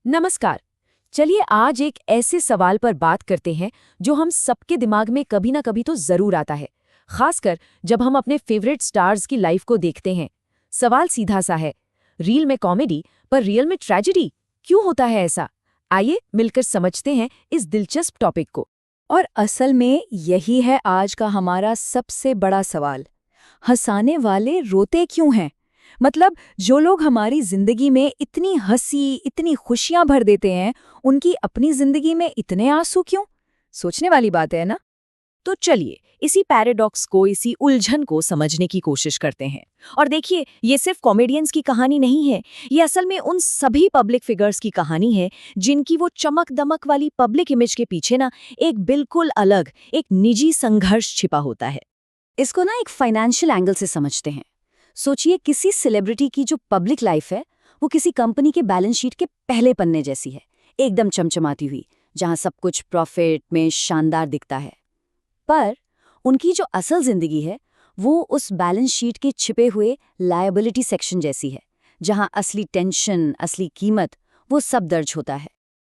नमस्कार। चलिए आज एक ऐसे सवाल पर बात करते हैं जो हम सबके दिमाग में कभी ना कभी तो जरूर आता है, खासकर जब हम अपने फेवरेट स्टार्स की लाइफ को देखते हैं। सवाल सीधा सा है, रील में कॉमेडी पर रियल में ट्रेजेडी क्यों होता है ऐसा? आइए मिलकर समझते हैं इस दिलचस्प टॉपिक को। और असल में यही है आज का हमारा सबसे बड़ा सवाल। हंसाने वाले रोते क्यों हैं? मतलब जो लोग हमारी जिंदगी में इतनी हंसी, इतनी खुशियां भर देते हैं, उनकी अपनी जिंदगी में इतने आंसू क्यों? सोचने वाली बात है ना? तो चलिए इसी पैराडॉक्स को, इसी उलझन को समझने की कोशिश करते हैं। और देखिए, ये सिर्फ कॉमेडियंस की कहानी नहीं है, ये असल में उन सभी पब्लिक फिगर्स की कहानी है जिनकी वो चमक दमक वाली पब्लिक इमेज के पीछे ना एक बिल्कुल अलग, एक निजी संघर्ष छिपा होता है। इसको ना एक फाइनेंशियल एंगल से समझते हैं। सोचिए किसी सेलिब्रिटी की जो पब्लिक लाइफ है, वो किसी कंपनी के बैलेंस शीट के पहले पन्ने जैसी है, एकदम चमचमाती हुई, जहां सब कुछ प्रॉफिट में शानदार दिखता है। पर उनकी जो असल जिंदगी है, वो उस बैलेंस शीट के छिपे हुए लायबिलिटी सेक्शन जैसी है, जहां असली टेंशन, असली कीमत, वो सब दर्ज होता है।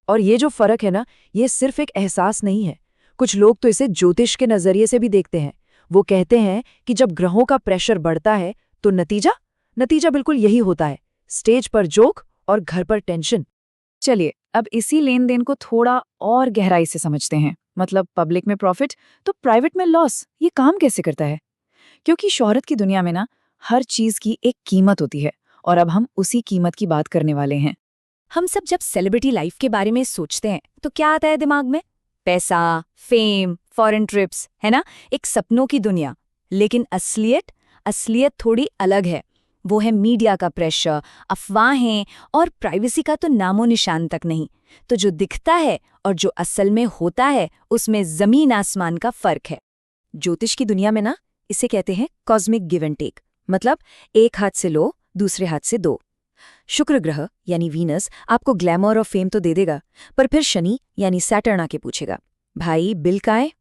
और ये जो फर्क है ना, ये सिर्फ एक एहसास नहीं है। कुछ लोग तो इसे ज्योतिष के नजरिए से भी देखते हैं। वो कहते हैं कि जब ग्रहों का प्रेशर बढ़ता है तो नतीजा बिल्कुल यही होता है, स्टेज पर जोक और घर पर टेंशन। चलिए अब इसी लेन देन को थोड़ा और गहराई से समझते हैं। मतलब पब्लिक में प्रॉफिट तो प्राइवेट में लॉस, ये काम कैसे करता है? क्योंकि शोहरत की दुनिया में ना हर चीज की एक कीमत होती है, और अब हम उसी कीमत की बात करने वाले हैं। हम सब जब सेलिब्रिटी लाइफ के बारे में सोचते हैं तो क्या आता है दिमाग में? पैसा, फेम, फॉरेन ट्रिप्स, है ना? एक सपनों की दुनिया। लेकिन असलियत थोड़ी अलग है। वो है मीडिया का प्रेशर, अफवाहें और प्राइवेसी का तो नामो निशान तक नहीं। तो जो दिखता है और जो असल में होता है, उसमें जमीन आसमान का फर्क है। ज्योतिष की दुनिया में ना इसे कहते हैं कॉस्मिक गिव एंड टेक। मतलब एक हाथ से लो, दूसरे हाथ से दो। शुक्र ग्रह यानी वीनस आपको ग्लैमर और फेम तो दे देगा, पर फिर शनि यानी सैटर्न आके पूछेगा, भाई बिल का है?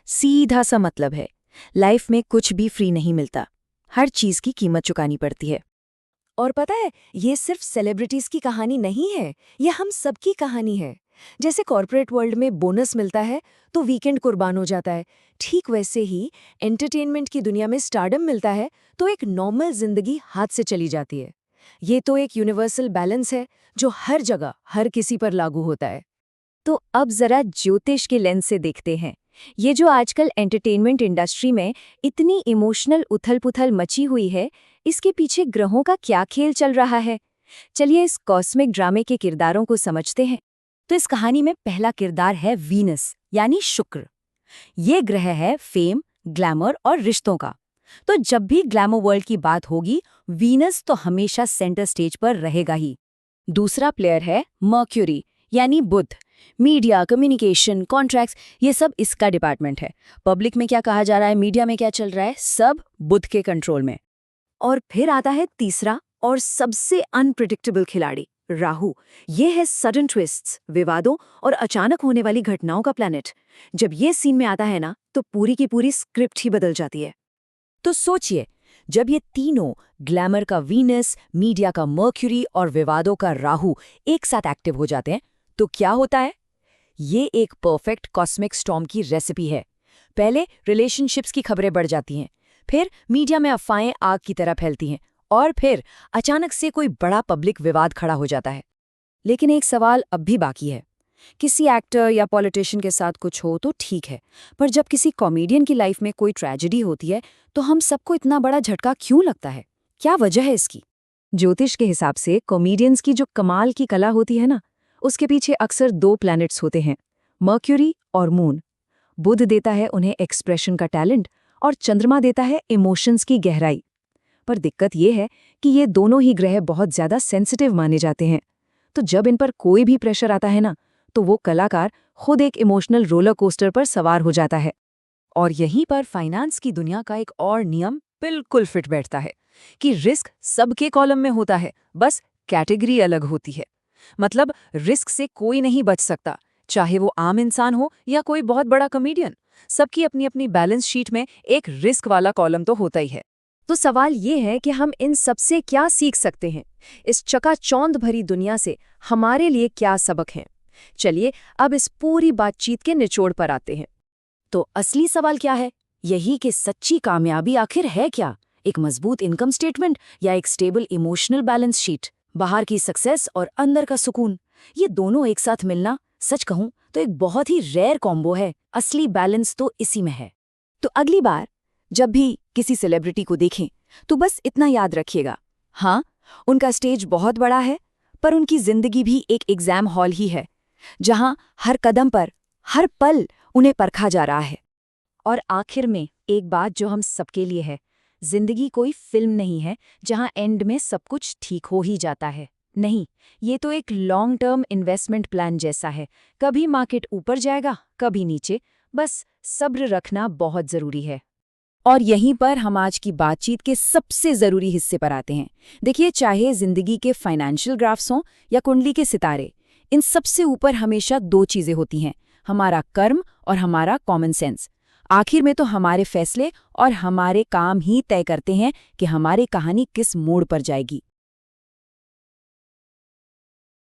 सीधा सा मतलब है, लाइफ में कुछ भी फ्री नहीं मिलता, हर चीज की कीमत चुकानी पड़ती है। और पता है, ये सिर्फ सेलिब्रिटीज की कहानी नहीं है, ये हम सबकी कहानी है। जैसे कॉर्पोरेट वर्ल्ड में बोनस मिलता है तो वीकेंड कुर्बान हो जाता है, ठीक वैसे ही एंटरटेनमेंट की दुनिया में स्टारडम मिलता है तो एक नॉर्मल जिंदगी हाथ से चली जाती है। ये तो एक यूनिवर्सल बैलेंस है जो हर जगह, हर किसी पर लागू होता है। तो अब जरा ज्योतिष के लेंस से देखते हैं। ये जो आजकल एंटरटेनमेंट इंडस्ट्री में इतनी इमोशनल उथल-पुथल मची हुई है, इसके पीछे ग्रहों का क्या खेल चल रहा है? चलिए इस कॉस्मिक ड्रामे के किरदारों को समझते हैं। तो इस कहानी में पहला किरदार है वीनस यानी शुक्र। ये ग्रह है फेम, ग्लैमर और रिश्तों का। तो जब भी ग्लैमर वर्ल्ड की बात होगी, वीनस तो हमेशा सेंटर स्टेज पर रहेगा ही। दूसरा प्लेयर है मर्क्यूरी यानी बुध। मीडिया, कम्युनिकेशन, कॉन्ट्रैक्ट्स, ये सब इसका डिपार्टमेंट है। पब्लिक में क्या कहा जा रहा है, मीडिया में क्या चल रहा है, सब बुध के कंट्रोल में। और फिर आता है तीसरा और सबसे अनप्रिडिक्टेबल खिलाड़ी, राहु। ये है सडन ट्विस्ट्स, विवादों और अचानक होने वाली घटनाओं का प्लैनेट। जब ये सीन में आता है ना, तो पूरी की पूरी स्क्रिप्ट ही बदल जाती है। तो सोचिए, जब ये तीनों, ग्लैमर का वीनस, मीडिया का मर्क्यूरी और विवादों का राहु, एक साथ एक्टिव हो जाते हैं, तो क्या होता है? ये एक परफेक्ट कॉस्मिक स्टॉर्म की रेसिपी है। पहले रिलेशनशिप्स की खबरें बढ़ जाती हैं, फिर मीडिया में अफवाहें आग की तरह फैलती हैं, और फिर अचानक से कोई बड़ा पब्लिक विवाद खड़ा हो जाता है। लेकिन एक सवाल अब भी बाकी है। किसी एक्टर या पॉलिटिशियन के साथ कुछ हो तो ठीक है, पर जब किसी कॉमेडियन की लाइफ में कोई ट्रेजेडी होती है, तो हम सबको इतना बड़ा झटका क्यों लगता है? क्या वजह है इसकी? ज्योतिष के हिसाब से कॉमेडियंस की जो कमाल की कला होती है ना, उसके पीछे अक्सर दो प्लैनेट्स होते हैं, मर्क्यूरी और मून। बुध देता है उन्हें एक्सप्रेशन का टैलेंट और चंद्रमा देता है इमोशंस की गहराई। पर दिक्कत ये है कि ये दोनों ही ग्रह बहुत ज्यादा सेंसिटिव माने जाते हैं। तो जब इन पर कोई भी प्रेशर आता है ना, तो वो कलाकार खुद एक इमोशनल रोलर कोस्टर पर सवार हो जाता है। और यहीं पर फाइनेंस की दुनिया का एक और नियम बिल्कुल फिट बैठता है कि रिस्क सबके कॉलम में होता है, बस कैटेगरी अलग होती है। मतलब रिस्क से कोई नहीं बच सकता, चाहे वो आम इंसान हो या कोई बहुत बड़ा कॉमेडियन। सबकी अपनी अपनी बैलेंस शीट में एक रिस्क वाला कॉलम तो होता ही है। तो सवाल ये है कि हम इन सब से क्या सीख सकते हैं? इस चकाचौंध भरी दुनिया से हमारे लिए क्या सबक हैं? चलिए अब इस पूरी बातचीत के निचोड़ पर आते हैं। तो असली सवाल क्या है? यही कि सच्ची कामयाबी आखिर है क्या? एक मजबूत इनकम स्टेटमेंट या एक स्टेबल इमोशनल बैलेंस शीट? बाहर की सक्सेस और अंदर का सुकून, ये दोनों एक साथ मिलना, सच कहूं तो एक बहुत ही रेयर कॉम्बो है। असली बैलेंस तो इसी में है। तो अगली बार जब भी किसी सेलिब्रिटी को देखें तो बस इतना याद रखिएगा, हाँ, उनका स्टेज बहुत बड़ा है, पर उनकी जिंदगी भी एक एग्जाम हॉल ही है, जहां हर कदम पर, हर पल उन्हें परखा जा रहा है। और आखिर में एक बात जो हम सबके लिए है, जिंदगी कोई फिल्म नहीं है जहां एंड में सब कुछ ठीक हो ही जाता है। नहीं, ये तो एक लॉन्ग टर्म इन्वेस्टमेंट प्लान जैसा है। कभी मार्केट ऊपर जाएगा, कभी नीचे, बस सब्र रखना बहुत जरूरी है। और यहीं पर हम आज की बातचीत के सबसे ज़रूरी हिस्से पर आते हैं। देखिए, चाहे ज़िंदगी के फाइनेंशियल ग्राफ्स हों या कुंडली के सितारे, इन सबसे ऊपर हमेशा दो चीज़ें होती हैं, हमारा कर्म और हमारा कॉमन सेंस। आखिर में तो हमारे फैसले और हमारे काम ही तय करते हैं कि हमारी कहानी किस मोड़ पर जाएगी।